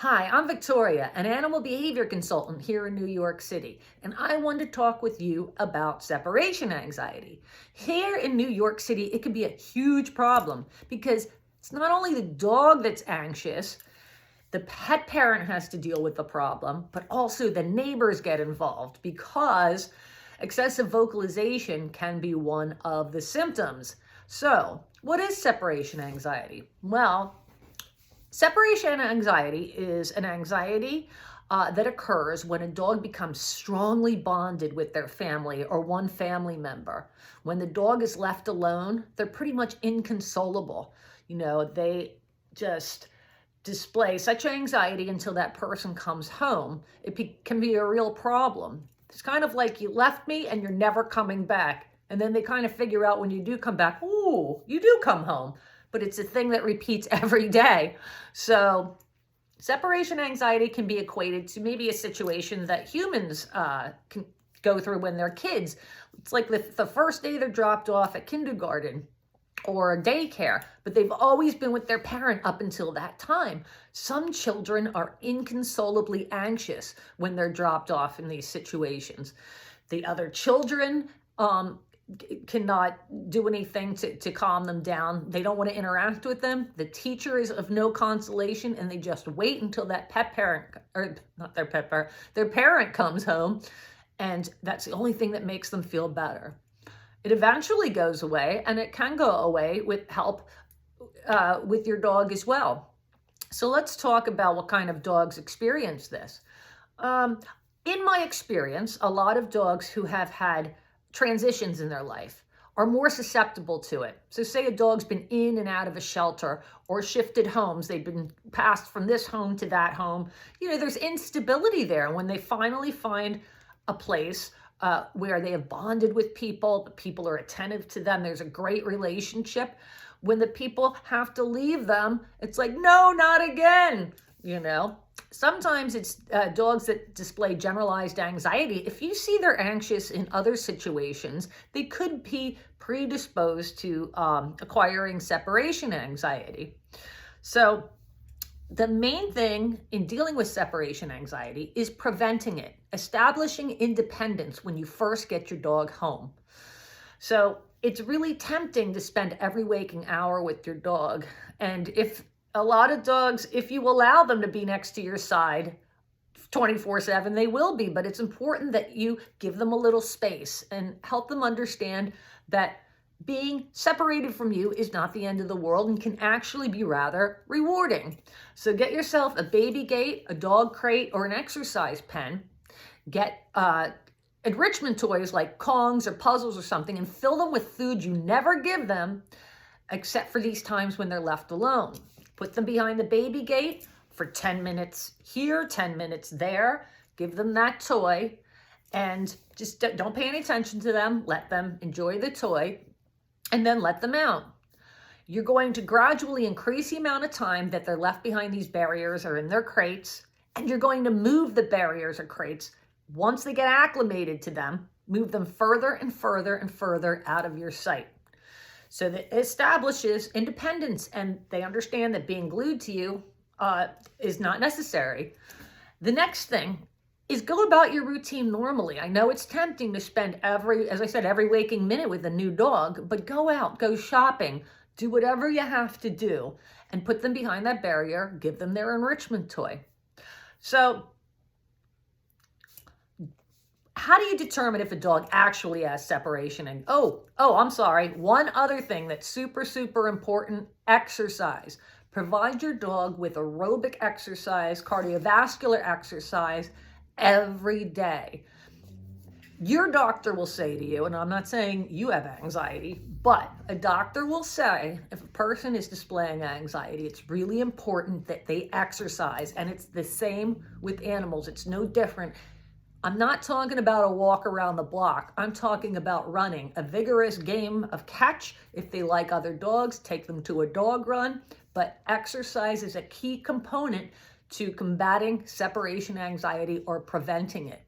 Hi, I'm Victoria, an animal behavior consultant here in New York City, and I want to talk with you about separation anxiety. Here in New York City, it can be a huge problem because it's not only the dog that's anxious, the pet parent has to deal with the problem, but also the neighbors get involved because excessive vocalization can be one of the symptoms. So, what is separation anxiety? Well, separation anxiety is an anxiety that occurs when a dog becomes strongly bonded with their family or one family member. When the dog is left alone, they're pretty much inconsolable. They just display such anxiety until that person comes home. Can be a real problem. It's kind of like you left me and you're never coming back. And then they kind of figure out when you do come back, ooh, you do come home. But it's a thing that repeats every day. So separation anxiety can be equated to maybe a situation that humans can go through when they're kids. It's like the first day they're dropped off at kindergarten or daycare, but they've always been with their parent up until that time. Some children are inconsolably anxious when they're dropped off in these situations. The other children cannot do anything to calm them down. They don't want to interact with them. The teacher is of no consolation, and they just wait until that pet parent, or not their pet parent, their parent comes home, and that's the only thing that makes them feel better. It eventually goes away, and it can go away with help with your dog as well. So let's talk about what kind of dogs experience this. In my experience, a lot of dogs who have had transitions in their life are more susceptible to it. So say a dog's been in and out of a shelter or shifted homes. They've been passed from this home to that home. There's instability there. When they finally find a place where they have bonded with people, the people are attentive to them, there's a great relationship. When the people have to leave them, it's like, no, not again, Sometimes it's dogs that display generalized anxiety. If you see they're anxious in other situations, they could be predisposed to acquiring separation anxiety. So the main thing in dealing with separation anxiety is preventing it, establishing independence when you first get your dog home. So it's really tempting to spend every waking hour with your dog. And if a lot of dogs, if you allow them to be next to your side 24/7, they will be, but it's important that you give them a little space and help them understand that being separated from you is not the end of the world and can actually be rather rewarding. So get yourself a baby gate, a dog crate, or an exercise pen. Get enrichment toys like Kongs or puzzles or something and fill them with food you never give them except for these times when they're left alone. Put them behind the baby gate for 10 minutes here, 10 minutes there. Give them that toy and just don't pay any attention to them. Let them enjoy the toy and then let them out. You're going to gradually increase the amount of time that they're left behind these barriers or in their crates, and you're going to move the barriers or crates. Once they get acclimated to them, move them further and further and further out of your sight. So that establishes independence, and they understand that being glued to you is not necessary. The next thing is go about your routine normally. I know it's tempting to spend every waking minute with a new dog, but go out, go shopping, do whatever you have to do, and put them behind that barrier, give them their enrichment toy. So how do you determine if a dog actually has separation? And I'm sorry. One other thing that's super, super important, exercise. Provide your dog with aerobic exercise, cardiovascular exercise every day. Your doctor will say to you, and I'm not saying you have anxiety, but a doctor will say if a person is displaying anxiety, it's really important that they exercise. And it's the same with animals. It's no different. I'm not talking about a walk around the block. I'm talking about running, a vigorous game of catch. If they like other dogs, take them to a dog run. But exercise is a key component to combating separation anxiety or preventing it.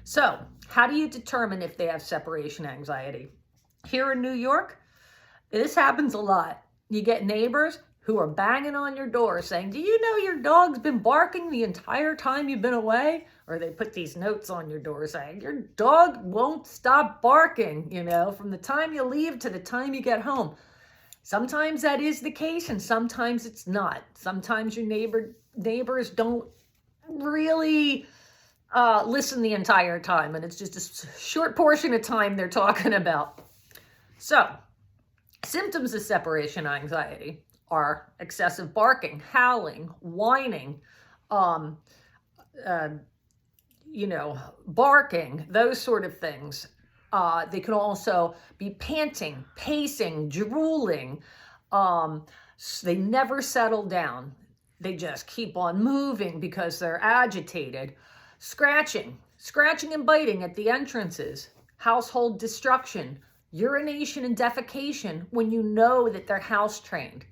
So, how do you determine if they have separation anxiety? Here in New York, this happens a lot. You get neighbors who are banging on your door saying, do you know your dog's been barking the entire time you've been away? Or they put these notes on your door saying, your dog won't stop barking, from the time you leave to the time you get home. Sometimes that is the case, and sometimes it's not. Sometimes your neighbors don't really listen the entire time, and it's just a short portion of time they're talking about. So, symptoms of separation anxiety are excessive barking, howling, whining, barking, those sort of things. They can also be panting, pacing, drooling. They never settle down. They just keep on moving because they're agitated. Scratching and biting at the entrances. Household destruction, urination and defecation when you know that they're house trained.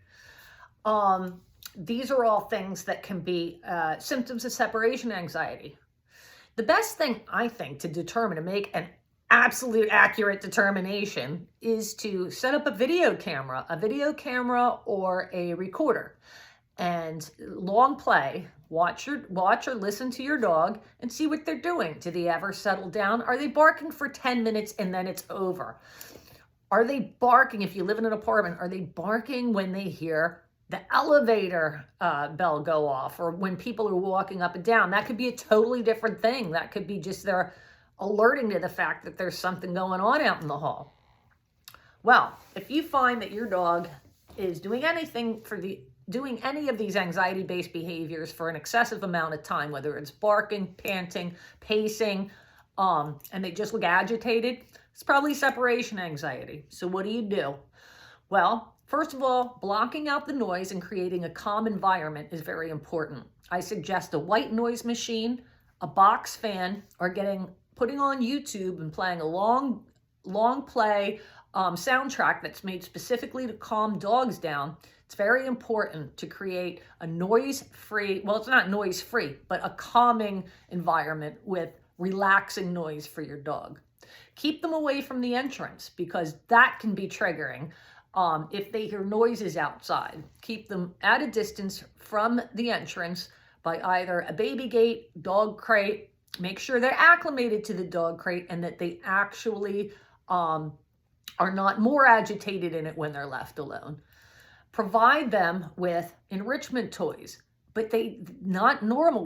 These are all things that can be symptoms of separation anxiety. The best thing, I think, to make an absolute accurate determination is to set up a video camera or a recorder, and long play, watch or listen to your dog and see what they're doing. Do they ever settle down? Are they barking for 10 minutes and then it's over? Are they barking, if you live in an apartment, are they barking when they hear the elevator bell go off, or when people are walking up and down? That could be a totally different thing. That could be just their alerting to the fact that there's something going on out in the hall. Well, if you find that your dog is doing any of these anxiety-based behaviors for an excessive amount of time, whether it's barking, panting, pacing, and they just look agitated, it's probably separation anxiety. So what do? Well, first of all, blocking out the noise and creating a calm environment is very important. I suggest a white noise machine, a box fan, or putting on YouTube and playing a long play soundtrack that's made specifically to calm dogs down. It's very important to create a noise-free, well, it's not noise-free, but a calming environment with relaxing noise for your dog. Keep them away from the entrance, because that can be triggering. If they hear noises outside, keep them at a distance from the entrance by either a baby gate, dog crate. Make sure they're acclimated to the dog crate and that they actually are not more agitated in it when they're left alone. Provide them with enrichment toys, but not normal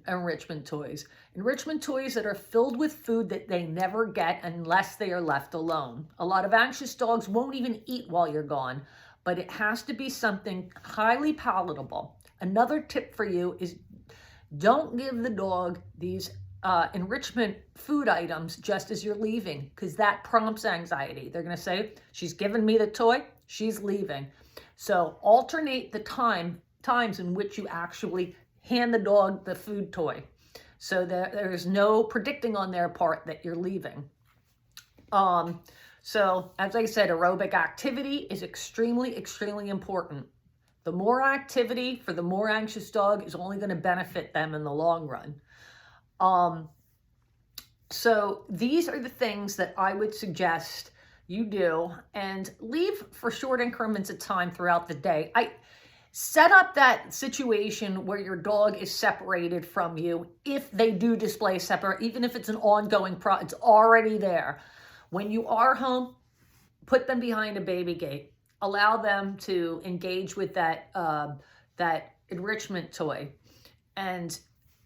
enrichment toys. Enrichment toys that are filled with food that they never get unless they are left alone. A lot of anxious dogs won't even eat while you're gone, but it has to be something highly palatable. Another tip for you is don't give the dog these enrichment food items just as you're leaving, because that prompts anxiety. They're going to say, she's given me the toy, she's leaving. So alternate the times in which you actually hand the dog the food toy, so that there's no predicting on their part that you're leaving. So as I said, aerobic activity is extremely, extremely important. The more activity for the more anxious dog is only going to benefit them in the long run. So these are the things that I would suggest you do, and leave for short increments of time throughout the day. Set up that situation where your dog is separated from you. If they do display even if it's an ongoing it's already there. When you are home, put them behind a baby gate. Allow them to engage with that enrichment toy, and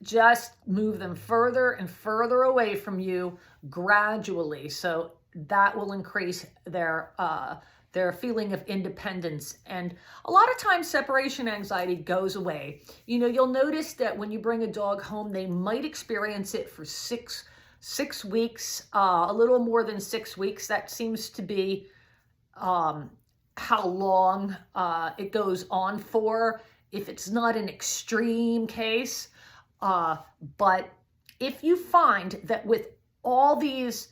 just move them further and further away from you gradually. So that will increase their feeling of independence. And a lot of times separation anxiety goes away. You'll notice that when you bring a dog home, they might experience it for six weeks, a little more than 6 weeks. That seems to be how long it goes on for, if it's not an extreme case. But if you find that with all these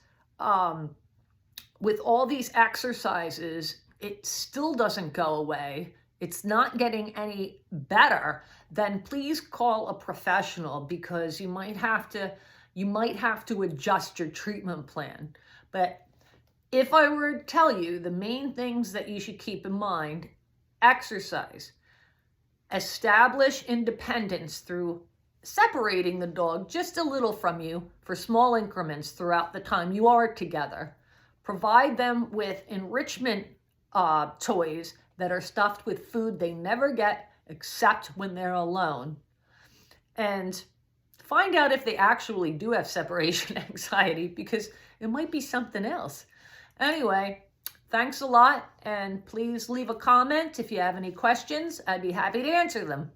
exercises, it still doesn't go away, it's not getting any better, then please call a professional, because you might have to adjust your treatment plan. But if I were to tell you the main things that you should keep in mind: exercise, Establish independence through separating the dog just a little from you for small increments throughout the time you are together. Provide them with enrichment toys that are stuffed with food they never get except when they're alone. And find out if they actually do have separation anxiety, because it might be something else. Anyway, thanks a lot, and please leave a comment if you have any questions. I'd be happy to answer them.